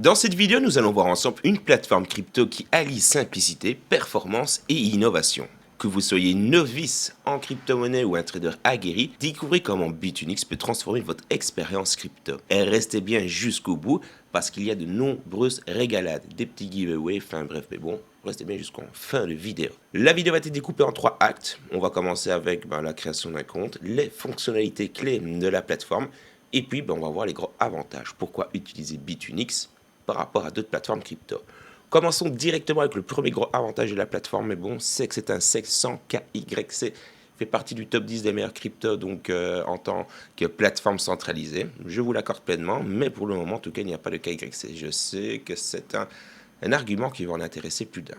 Dans cette vidéo, nous allons voir ensemble une plateforme crypto qui allie simplicité, performance et innovation. Que vous soyez novice en crypto-monnaie ou un trader aguerri, découvrez comment Bitunix peut transformer votre expérience crypto. Et restez bien jusqu'au bout parce qu'il y a de nombreuses régalades, des petits giveaways, enfin bref, mais bon, restez bien jusqu'en fin de vidéo. La vidéo va être découpée en 3 actes. On va commencer avec la création d'un compte, les fonctionnalités clés de la plateforme, et puis on va voir les gros avantages. Pourquoi utiliser Bitunix par rapport à d'autres plateformes crypto. Commençons directement avec le premier gros avantage de la plateforme, mais bon, c'est que c'est un SEC sans KYC, fait partie du top 10 des meilleurs cryptos, donc en tant que plateforme centralisée. Je vous l'accorde pleinement, mais pour le moment, en tout cas, il n'y a pas de KYC. Je sais que c'est un argument qui va en intéresser plus d'un.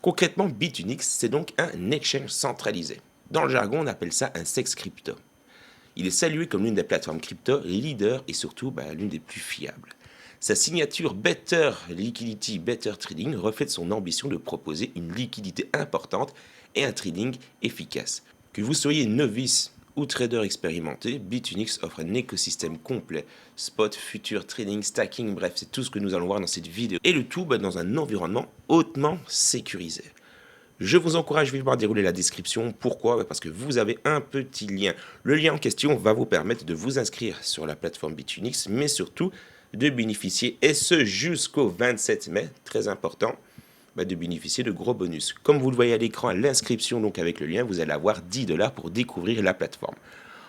Concrètement, Bitunix, c'est donc un exchange centralisé. Dans le jargon, on appelle ça un SEX crypto. Il est salué comme l'une des plateformes crypto leader et surtout l'une des plus fiables. Sa signature Better Liquidity, Better Trading reflète son ambition de proposer une liquidité importante et un trading efficace. Que vous soyez novice ou trader expérimenté, Bitunix offre un écosystème complet. Spot, future, trading, stacking, bref, c'est tout ce que nous allons voir dans cette vidéo. Et le tout dans un environnement hautement sécurisé. Je vous encourage vivement à dérouler la description. Pourquoi? Parce que vous avez un petit lien. Le lien en question va vous permettre de vous inscrire sur la plateforme Bitunix, mais surtout de bénéficier, et ce jusqu'au 27 mai, très important, de bénéficier de gros bonus. Comme vous le voyez à l'écran, à l'inscription, donc avec le lien, vous allez avoir 10 $ pour découvrir la plateforme.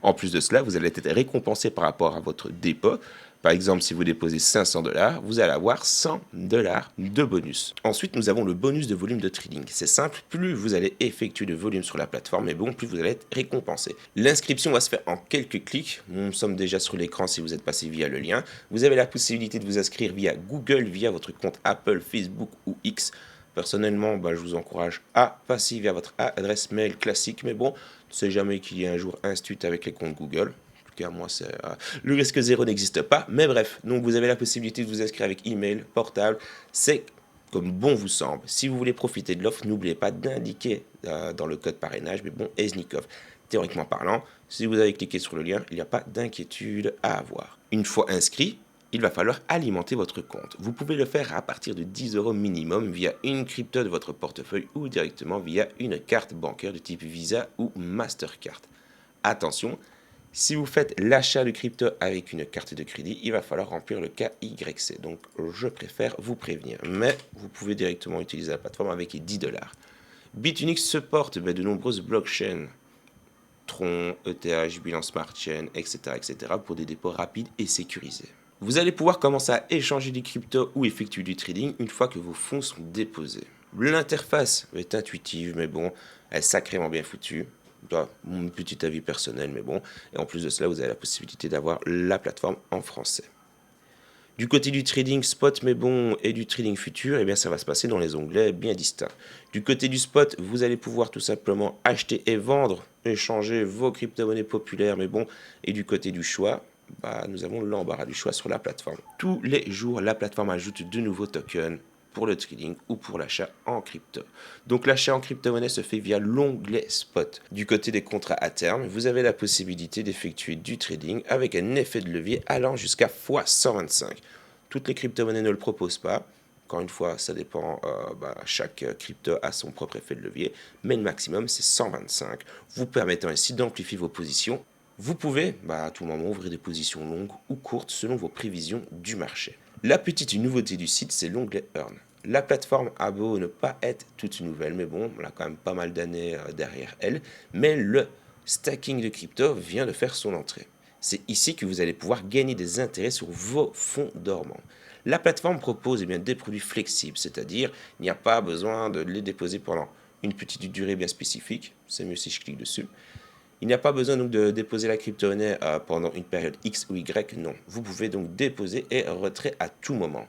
En plus de cela, vous allez être récompensé par rapport à votre dépôt. Par exemple, si vous déposez 500 $, vous allez avoir 100 $ de bonus. Ensuite, nous avons le bonus de volume de trading. C'est simple, plus vous allez effectuer de volume sur la plateforme, mais bon, plus vous allez être récompensé. L'inscription va se faire en quelques clics. Nous sommes déjà sur l'écran si vous êtes passé via le lien. Vous avez la possibilité de vous inscrire via Google, via votre compte Apple, Facebook ou X. Personnellement, je vous encourage à passer via votre adresse mail classique, mais bon, ne sait jamais qu'il y ait un jour un stut avec les comptes Google. En tout cas, moi, le risque zéro n'existe pas. Mais bref, donc vous avez la possibilité de vous inscrire avec email, portable. C'est comme bon vous semble. Si vous voulez profiter de l'offre, n'oubliez pas d'indiquer dans le code parrainage, mais bon, Eznikov. Théoriquement parlant, si vous avez cliqué sur le lien, il n'y a pas d'inquiétude à avoir. Une fois inscrit, il va falloir alimenter votre compte. Vous pouvez le faire à partir de 10 € minimum via une crypto de votre portefeuille ou directement via une carte bancaire de type Visa ou Mastercard. Attention, si vous faites l'achat de crypto avec une carte de crédit, il va falloir remplir le KYC. Donc je préfère vous prévenir. Mais vous pouvez directement utiliser la plateforme avec les 10 $. Bitunix supporte de nombreuses blockchains. Tron, ETH, Binance Smart Chain, etc., etc. pour des dépôts rapides et sécurisés. Vous allez pouvoir commencer à échanger des cryptos ou effectuer du trading une fois que vos fonds sont déposés. L'interface est intuitive, mais bon, elle est sacrément bien foutue. Mon petit avis personnel, mais bon. Et en plus de cela, vous avez la possibilité d'avoir la plateforme en français. Du côté du trading spot, mais bon, et du trading futur, eh bien ça va se passer dans les onglets bien distincts. Du côté du spot, vous allez pouvoir tout simplement acheter et vendre, échanger vos crypto-monnaies populaires, mais bon, et du côté du choix, nous avons l'embarras du choix sur la plateforme. Tous les jours, la plateforme ajoute de nouveaux tokens pour le trading ou pour l'achat en crypto. Donc l'achat en crypto-monnaie se fait via l'onglet spot. Du côté des contrats à terme, vous avez la possibilité d'effectuer du trading avec un effet de levier allant jusqu'à x125. Toutes les crypto-monnaies ne le proposent pas. Encore une fois, ça dépend, chaque crypto a son propre effet de levier, mais le maximum c'est 125, vous permettant ainsi d'amplifier vos positions. Vous pouvez à tout moment ouvrir des positions longues ou courtes selon vos prévisions du marché. La petite nouveauté du site, c'est l'onglet Earn. La plateforme a beau ne pas être toute nouvelle, mais bon, on a quand même pas mal d'années derrière elle, mais le stacking de crypto vient de faire son entrée. C'est ici que vous allez pouvoir gagner des intérêts sur vos fonds dormants. La plateforme propose des produits flexibles, c'est-à-dire il n'y a pas besoin de les déposer pendant une petite durée bien spécifique, c'est mieux si je clique dessus. Il n'y a pas besoin donc de déposer la crypto-monnaie pendant une période X ou Y, non. Vous pouvez donc déposer et retrait à tout moment.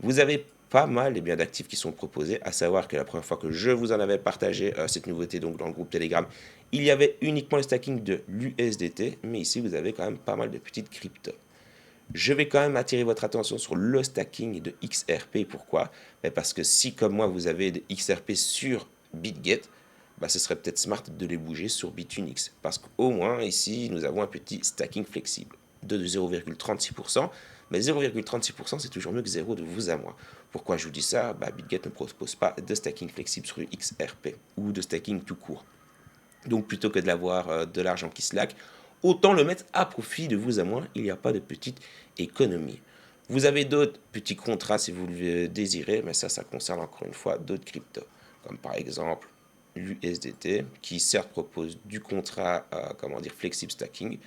Vous avez pas mal d'actifs qui sont proposés, à savoir que la première fois que je vous en avais partagé cette nouveauté donc dans le groupe Telegram, il y avait uniquement le stacking de l'USDT, mais ici vous avez quand même pas mal de petites cryptos. Je vais quand même attirer votre attention sur le stacking de XRP. Pourquoi? Parce que si comme moi vous avez des XRP sur BitGet, ce serait peut-être smart de les bouger sur Bitunix. Parce qu'au moins ici nous avons un petit stacking flexible de 0,36%. mais 0,36% c'est toujours mieux que 0 de vous à moi. Pourquoi je vous dis ça? BitGet ne propose pas de stacking flexible sur le XRP ou de stacking tout court. Donc plutôt que de l'avoir de l'argent qui slack, autant le mettre à profit de vous à moi, il n'y a pas de petite économie. Vous avez d'autres petits contrats si vous le désirez, mais ça concerne encore une fois d'autres cryptos, comme par exemple l'USDT, qui certes propose du contrat, flexible stacking,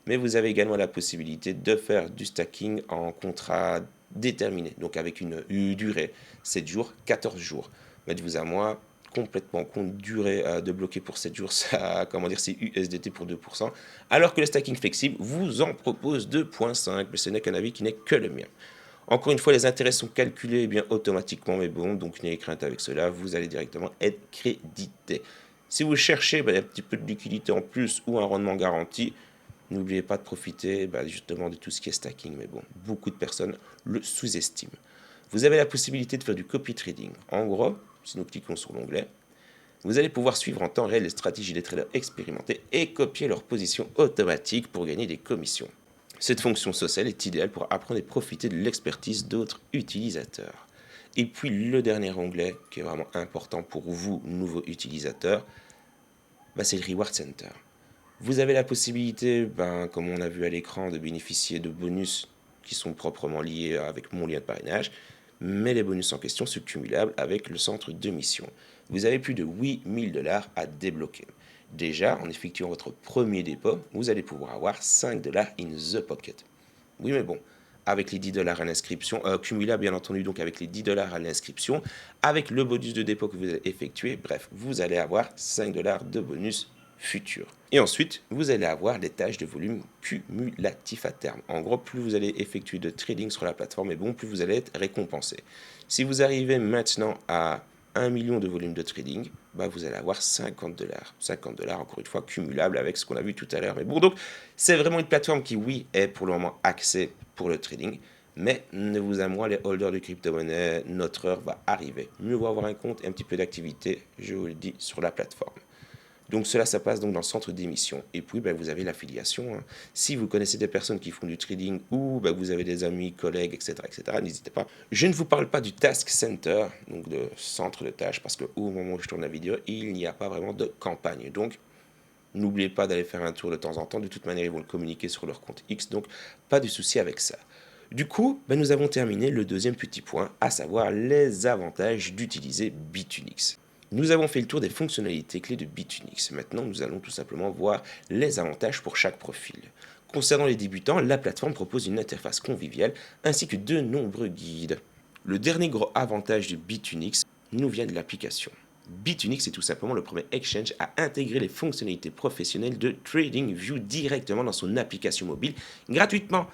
mais vous avez également la possibilité de faire du stacking en contrat déterminé, donc avec une durée, 7 jours, 14 jours. Mettez-vous à moi, complètement compte durée de bloquer pour 7 jours, ça, c'est USDT pour 2%, alors que le stacking flexible vous en propose 2,5, mais ce n'est qu'un avis qui n'est que le mien. Encore une fois, les intérêts sont calculés bien automatiquement, mais bon, donc n'ayez crainte avec cela, vous allez directement être crédité. Si vous cherchez un petit peu de liquidité en plus ou un rendement garanti, n'oubliez pas de profiter justement de tout ce qui est stacking, mais bon, beaucoup de personnes le sous-estiment. Vous avez la possibilité de faire du copy trading. En gros, si nous cliquons sur l'onglet, vous allez pouvoir suivre en temps réel les stratégies des traders expérimentés et copier leur position automatique pour gagner des commissions. Cette fonction sociale est idéale pour apprendre et profiter de l'expertise d'autres utilisateurs. Et puis le dernier onglet qui est vraiment important pour vous, nouveaux utilisateurs, c'est le Reward Center. Vous avez la possibilité, comme on a vu à l'écran, de bénéficier de bonus qui sont proprement liés avec mon lien de parrainage, mais les bonus en question sont cumulables avec le centre de mission. Vous avez plus de 8000 $ à débloquer. Déjà, en effectuant votre premier dépôt, vous allez pouvoir avoir 5 $ in the pocket. Oui, mais bon, avec les 10 $ à l'inscription, cumulable bien entendu, donc avec les 10 $ à l'inscription, avec le bonus de dépôt que vous allez effectuer, bref, vous allez avoir 5 $ de bonus futur. Et ensuite, vous allez avoir des tâches de volume cumulatif à terme. En gros, plus vous allez effectuer de trading sur la plateforme, et bon, plus vous allez être récompensé. Si vous arrivez maintenant à 1 million de volume de trading, vous allez avoir 50 $. 50 $, encore une fois, cumulable avec ce qu'on a vu tout à l'heure. Mais bon, donc, c'est vraiment une plateforme qui, oui, est pour le moment axée pour le trading. Mais ne vous à moi, les holders de crypto-monnaie, notre heure va arriver. Mieux vaut avoir un compte et un petit peu d'activité, je vous le dis, sur la plateforme. Donc cela, ça passe donc dans le centre d'émission. Et puis, vous avez l'affiliation. Hein. Si vous connaissez des personnes qui font du trading ou vous avez des amis, collègues, etc., n'hésitez pas. Je ne vous parle pas du Task Center, donc de centre de tâches, parce qu'au moment où je tourne la vidéo, il n'y a pas vraiment de campagne. Donc, n'oubliez pas d'aller faire un tour de temps en temps. De toute manière, ils vont le communiquer sur leur compte X, donc pas de souci avec ça. Du coup, nous avons terminé le deuxième petit point, à savoir les avantages d'utiliser Bitunix. Nous avons fait le tour des fonctionnalités clés de Bitunix. Maintenant, nous allons tout simplement voir les avantages pour chaque profil. Concernant les débutants, la plateforme propose une interface conviviale ainsi que de nombreux guides. Le dernier gros avantage de Bitunix nous vient de l'application. Bitunix est tout simplement le premier exchange à intégrer les fonctionnalités professionnelles de TradingView directement dans son application mobile gratuitement.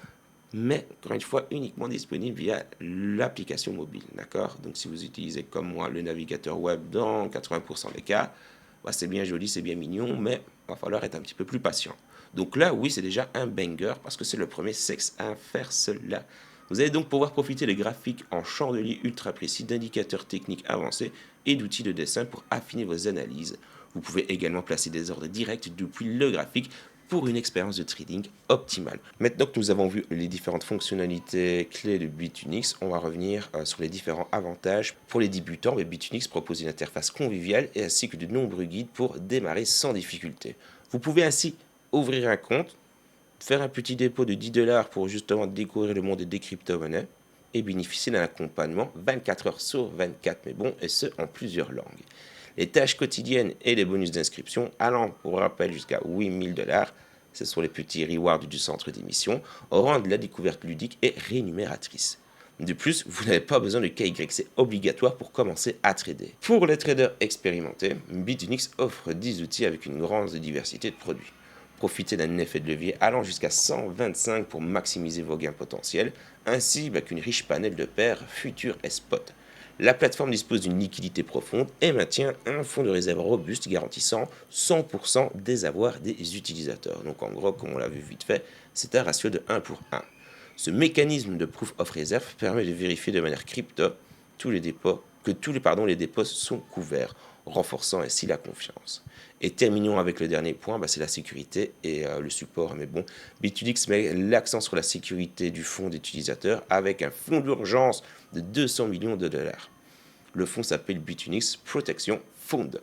Mais, encore une fois, uniquement disponible via l'application mobile, d'accord? Donc, si vous utilisez comme moi le navigateur web dans 80% des cas, c'est bien joli, c'est bien mignon, mais il va falloir être un petit peu plus patient. Donc là, oui, c'est déjà un banger parce que c'est le premier sexe à faire cela. Vous allez donc pouvoir profiter des graphiques en chandelier ultra précis, d'indicateurs techniques avancés et d'outils de dessin pour affiner vos analyses. Vous pouvez également placer des ordres directs depuis le graphique pour une expérience de trading optimale. Maintenant que nous avons vu les différentes fonctionnalités clés de Bitunix, on va revenir sur les différents avantages. Pour les débutants, Bitunix propose une interface conviviale et ainsi que de nombreux guides pour démarrer sans difficulté. Vous pouvez ainsi ouvrir un compte, faire un petit dépôt de 10 $ pour justement découvrir le monde des crypto-monnaies et bénéficier d'un accompagnement 24 heures sur 24, mais bon, et ce en plusieurs langues. Les tâches quotidiennes et les bonus d'inscription allant, pour rappel, jusqu'à 8000 $, ce sont les petits rewards du centre d'émission, rendent la découverte ludique et rémunératrice. De plus, vous n'avez pas besoin de KYC obligatoire pour commencer à trader. Pour les traders expérimentés, Bitunix offre 10 outils avec une grande diversité de produits. Profitez d'un effet de levier allant jusqu'à 125 pour maximiser vos gains potentiels, ainsi qu'une riche panel de paires futures et spot. La plateforme dispose d'une liquidité profonde et maintient un fonds de réserve robuste garantissant 100% des avoirs des utilisateurs. Donc en gros, comme on l'a vu vite fait, c'est un ratio de 1 pour 1. Ce mécanisme de Proof of Reserve permet de vérifier de manière crypto tous les dépôts que tous les dépôts sont couverts, renforçant ainsi la confiance. Et terminons avec le dernier point, c'est la sécurité et le support. Mais bon, Bitunix met l'accent sur la sécurité du fonds d'utilisateurs avec un fonds d'urgence de 200 millions de dollars. Le fonds s'appelle Bitunix Protection Fund.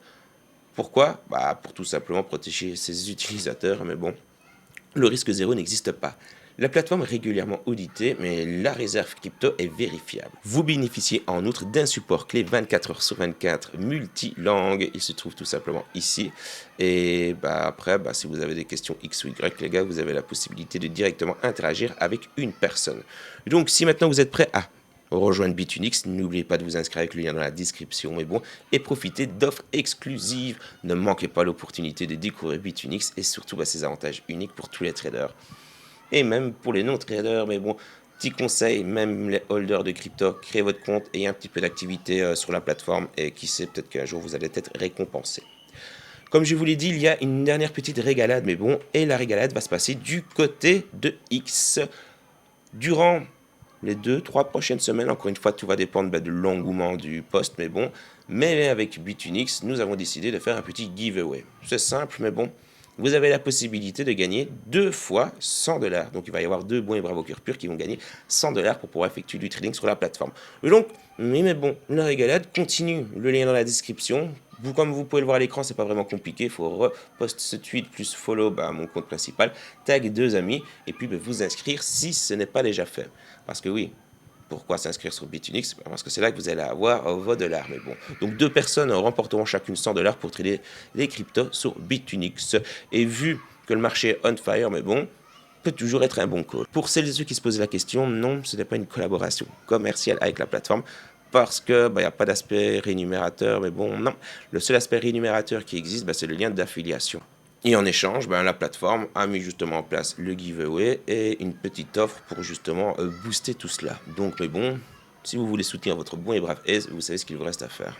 Pourquoi? Pour tout simplement protéger ses utilisateurs, mais bon, le risque zéro n'existe pas. La plateforme est régulièrement auditée, mais la réserve crypto est vérifiable. Vous bénéficiez en outre d'un support clé 24 heures sur 24 multilangue. Il se trouve tout simplement ici. Et après, si vous avez des questions X ou Y, les gars, vous avez la possibilité de directement interagir avec une personne. Donc, si maintenant vous êtes prêts à rejoindre Bitunix, n'oubliez pas de vous inscrire avec le lien dans la description et profitez d'offres exclusives. Ne manquez pas l'opportunité de découvrir Bitunix et surtout ses avantages uniques pour tous les traders. Et même pour les non-traders, mais bon, petit conseil, même les holders de crypto, créez votre compte et un petit peu d'activité sur la plateforme et qui sait, peut-être qu'un jour vous allez être récompensé. Comme je vous l'ai dit, il y a une dernière petite régalade, mais bon, et la régalade va se passer du côté de X. Durant les 2-3 prochaines semaines, encore une fois, tout va dépendre de l'engouement du post, mais bon, mais avec Bitunix, nous avons décidé de faire un petit giveaway. C'est simple, mais bon, vous avez la possibilité de gagner 2 fois 100 $. Donc, il va y avoir 2 bons et bravos cœurs purs qui vont gagner 100 $ pour pouvoir effectuer du trading sur la plateforme. Et donc, mais bon, la régalade continue. Le lien dans la description. Comme vous pouvez le voir à l'écran, c'est pas vraiment compliqué. Il faut repost ce tweet plus follow mon compte principal, tag 2 amis et puis vous inscrire si ce n'est pas déjà fait. Parce que oui, pourquoi s'inscrire sur Bitunix? Parce que c'est là que vous allez avoir vos dollars. Mais bon, donc 2 personnes remporteront chacune 100 $ pour trader les cryptos sur Bitunix. Et vu que le marché est on fire, mais bon, peut toujours être un bon call. Pour celles et ceux qui se posent la question, non, ce n'est pas une collaboration commerciale avec la plateforme. Parce que y a pas d'aspect rémunérateur, mais bon, non. Le seul aspect rémunérateur qui existe, c'est le lien d'affiliation. Et en échange, la plateforme a mis justement en place le giveaway et une petite offre pour justement booster tout cela. Donc, mais bon, si vous voulez soutenir votre bon et brave Ace, vous savez ce qu'il vous reste à faire.